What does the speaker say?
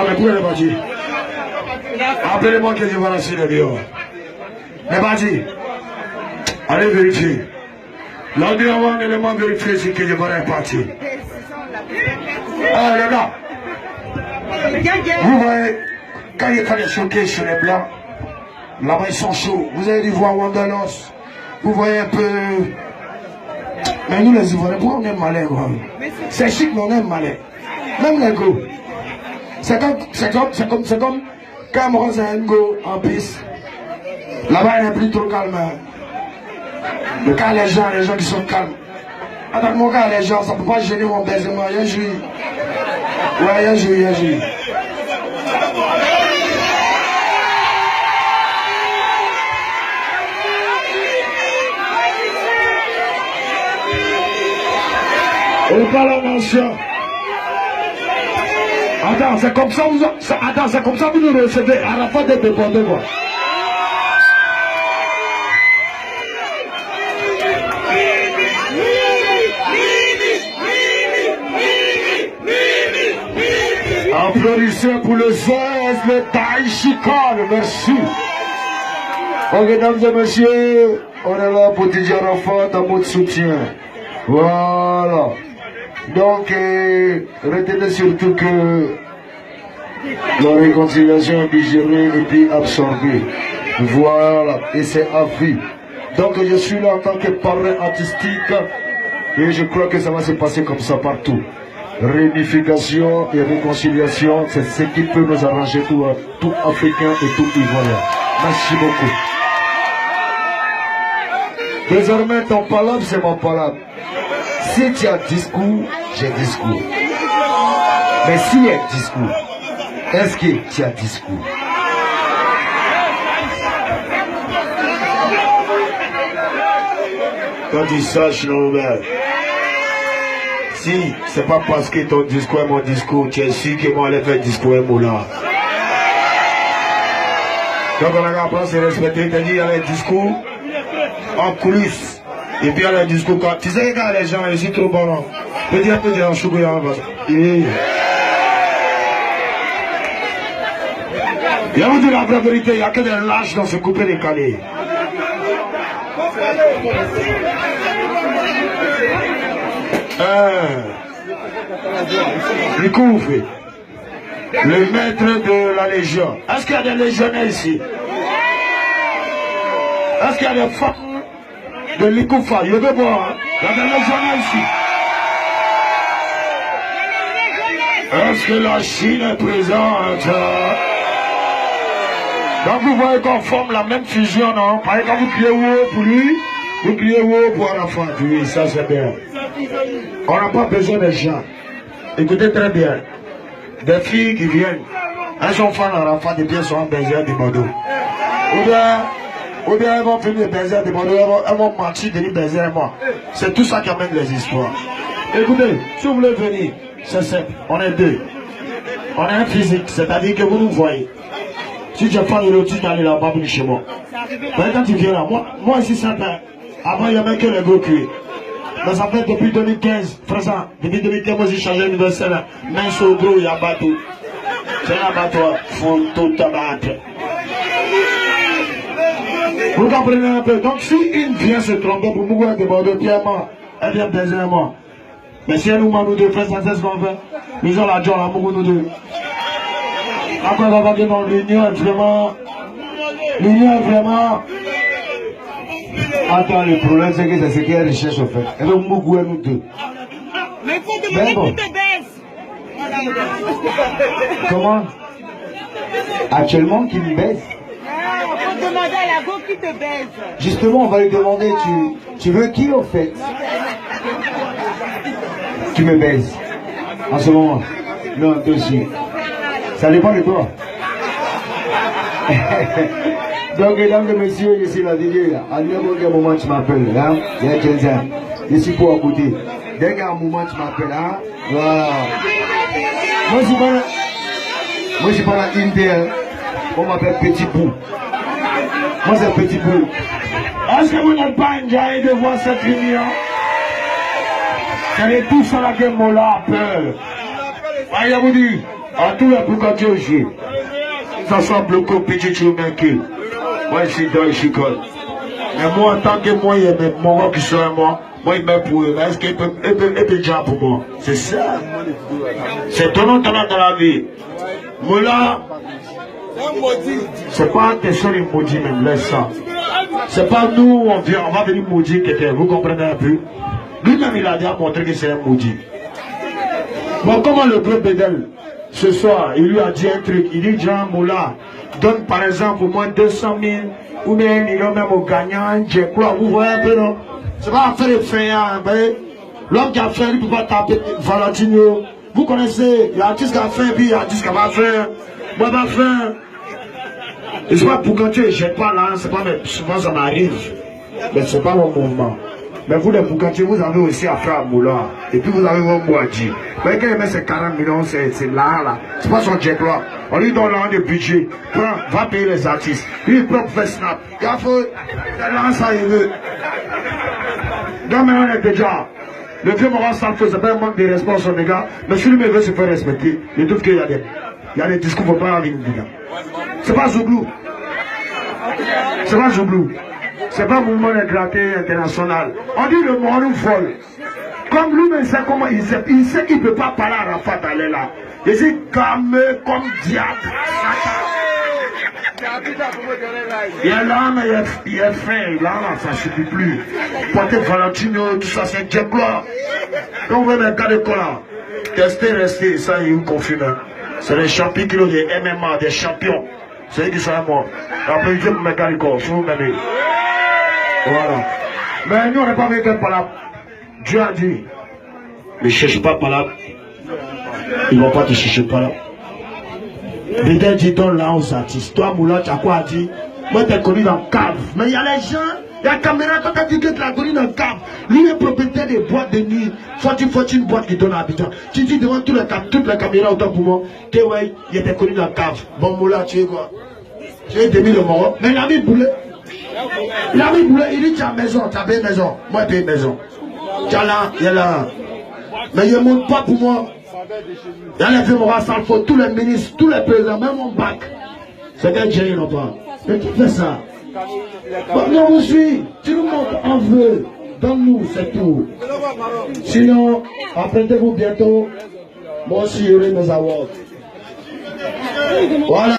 mais pourquoi elle est partie? Appelez-moi que je vois la suite dehors. Elle est partie. Allez vérifier. L'autre avant l'élément vérifier si que je vois elle est partie. Ah les gars. Vous voyez, quand il fallait choquer sur les blancs, là-bas ils sont chauds. Vous avez dû voir Wanderlos. Vous voyez un peu. Mais nous les Ivoiriens, pourquoi on est malin quoi? C'est chic mais on est malin. Même les go. C'est comme quand on c'est un go en piste. Là-bas il est plutôt calme. Mais quand les gens qui sont calmes. Avec mon gars, les gens, ça ne peut pas gêner mon baisement. Il y a un juillet. Ouais, il y a un juillet. On parle en ancien. Attends, c'est comme ça vous nous recevez à la fin de déporter quoi. Applaudissez pour le ZES, le Taïchikan, merci. Ok, mesdames et messieurs, on est là pour DJ Arafat dans votre soutien. Voilà. Donc, retenez surtout que la réconciliation est digérée et puis absorbée. Voilà, et c'est à vie. Donc, je suis là en tant que parrain artistique et je crois que ça va se passer comme ça partout. Réunification et réconciliation, c'est ce qui peut nous arranger tout Africain et tout Ivoirien. Merci beaucoup. Désormais, ton palabre, c'est mon palabre. Si tu as discours, j'ai discours. Mais s'il y a discours, est-ce que tu as discours? Quand tu saches, non, mais si c'est pas parce que ton discours est mon discours, tu es sûr que moi, je vais faire discours et moula. Donc on a appris à se respecter, tu as dit, il y a les discours en coulisses. Et puis il y a les discours quand. Tu sais, quand les gens, ils sont trop bons, non? Je peux dire en choukouya, il y a vous dire la vraie vérité, il n'y a que des lâches dans ce coupé décalé. Le maître de la Légion. Est-ce qu'il y a des légionnaires ici? Est-ce qu'il y a des femmes de l'Ikoufa? Il y a des bois, il y a des légionnaires ici. Est-ce que la Chine est présente? Donc vous voyez qu'on forme la même fusion, non? Par exemple, vous criez wow pour lui, vous criez wow pour Arafat. Oui, ça c'est bien. On n'a pas besoin des gens. Écoutez très bien. Des filles qui viennent, elles sont fans d'Arafat et puis elles sont en baiser de Bordeaux. Ou bien elles vont finir baiser de Bordeaux, elles vont mentir de lui baiser moi. C'est tout ça qui amène les histoires. Écoutez, si vous voulez venir, c'est simple, on est deux. On est un physique, c'est-à-dire que vous nous voyez. Si tu es fan de l'autre, tu aller là-bas venir chez moi. Mais quand tu viens là, moi ici c'est un. Avant il n'y avait que les gros cuits. Mais ça fait depuis 2015, présent, depuis 2015, moi j'ai changé l'universel. Mais sur le gros, il y a un bateau. C'est un bateau, il faut tout abattre. Vous comprenez un peu? Donc si une vient se tromper pour mourir de Bordeaux, Pierre-moi, elle vient baiser moi. Mais si elle nous m'a nous deux frères, ça c'est ce qu'on fait. Nous avons la joie, la mourir nous deux. Après, on va voir que dans l'union est vraiment. L'union est vraiment. Attends, le problème c'est que c'est ce qu'elle recherche en fait. Elle veut beaucoup nous deux. Mais il faut demander qui te baise. Comment? Actuellement, qui me baise? Non, il faut demander à la go qui te baise. Justement, on va lui demander, tu veux qui en fait? Tu me baises. En ce moment? Non, toi aussi. Ça dépend de toi. Donc, mesdames et messieurs, je suis la DJ. À n'importe quel moment, tu m'appelles. Hein? Il y a 15 ans. Je suis pour écouter. Dès qu'à un moment, tu m'appelles. Hein? Voilà. Moi, je suis pas la Intel. On m'appelle Petit Pou. Moi, c'est Petit Pou. Est-ce que vous n'êtes pas enjaillé de voir cette réunion? C'est tout ça là que Mola a peur. Voyez vous dire, À tous les boucatiers aussi. Ça semble beaucoup petit choumenki. Moi, ici, dans ici, mais moi, en tant que moi, il y a mes morts qui sont à moi. Moi, il m'aime pour eux. Mais est-ce qu'il peut déjà pour moi? C'est ça. C'est ton talent dans la vie. Moi, là, c'est pas tes soeurs les maudits, même. Laisse ça. C'est pas nous, on va venir maudire quelqu'un. Vous comprenez un peu? Lui-même, il a déjà montré que c'est un maudit. Bon, comment le groupe Bédel, ce soir, il lui a dit un truc. Il dit, Jean Moula, donne par exemple au moins 200 000 ou bien 1 million même aux gagnants. Vous voyez un peu, non? C'est pas affaire de faire, l'homme qui a fait, il ne peut pas taper Valentino. Vous connaissez, il y a un artiste qui a fait, puis il y a un artiste qui va faire. Moi, je vais faire. Et c'est pas pour quand tu ne jettes pas là, c'est pas, mais souvent ça m'arrive. Mais c'est pas mon mouvement. Mais vous, les Boucantiers, vous avez aussi affaire à Moula. Et puis vous avez vos Mouadji. Mais quand il met ses 40 millions, c'est là. C'est pas son jet là. On lui donne là de budget. Prends, va payer les artistes. Lui, il prend pour faire snap. Il a fait, là, ça, il veut. Donc maintenant, on est déjà. Le vieux Morin Salfo, c'est pas un manque de respect sur les gars. Mais si lui veut se faire respecter, il trouve qu'il y a des discours pour pas avec nous. C'est pas Zouglou. C'est pas Zouglou. C'est pas un mouvement éclaté international. On dit le mort nous vole. Comme lui, il sait comment il sait qu'il ne peut pas parler à Rafat aller là. Il dit comme diable. Il est là, mais il est fin. Là, ça ne suffit plus. Porter Valentino, tout ça, c'est un diable. Quand vous voyez un cas de cola, tester, rester, ça, il vous confirme. C'est les champions qui ont des MMA, des champions. C'est eux qui sont morts. Après, je vais me mettre à l'école, si vous m'aimez. Voilà. Mais nous, on n'est pas avec un palabre. Dieu a dit, ne cherche pas palabre. Ils ne vont pas te chercher palabre. Bédel dit, donne là aux artistes. Toi, Moula, tu as quoi à dire? Moi, tu es connu dans le cave. Mais il y a les gens, il y a la caméra, toi, tu as dit que tu l'as connu dans le cave. Lui est propriétaire des boîtes de nuit. Faut une boîte qui donne à Abidjan. Tu dis devant toutes les caméras autant pour moi, que ouais, il était connu dans le cave. Bon, Moula, tu es quoi? Tu es demi le mort. Mais il a mis boulet. Il a mis boulet, il dit tu as maison, tu as payé maison. Moi, je paye maison. Tu as là, il y a là. Mais il ne monte pas pour moi. Il y a les vieux Morin Salfo, tous les ministres, tous les présidents, même mon bac. C'est quel génie, non pas? Mais qui fait ça? Bon, non, on suit. Tu nous montres, on veut. Donne-nous, c'est tout. Sinon, apprêtez-vous bientôt. Moi aussi, j'aurai mes awards. Voilà.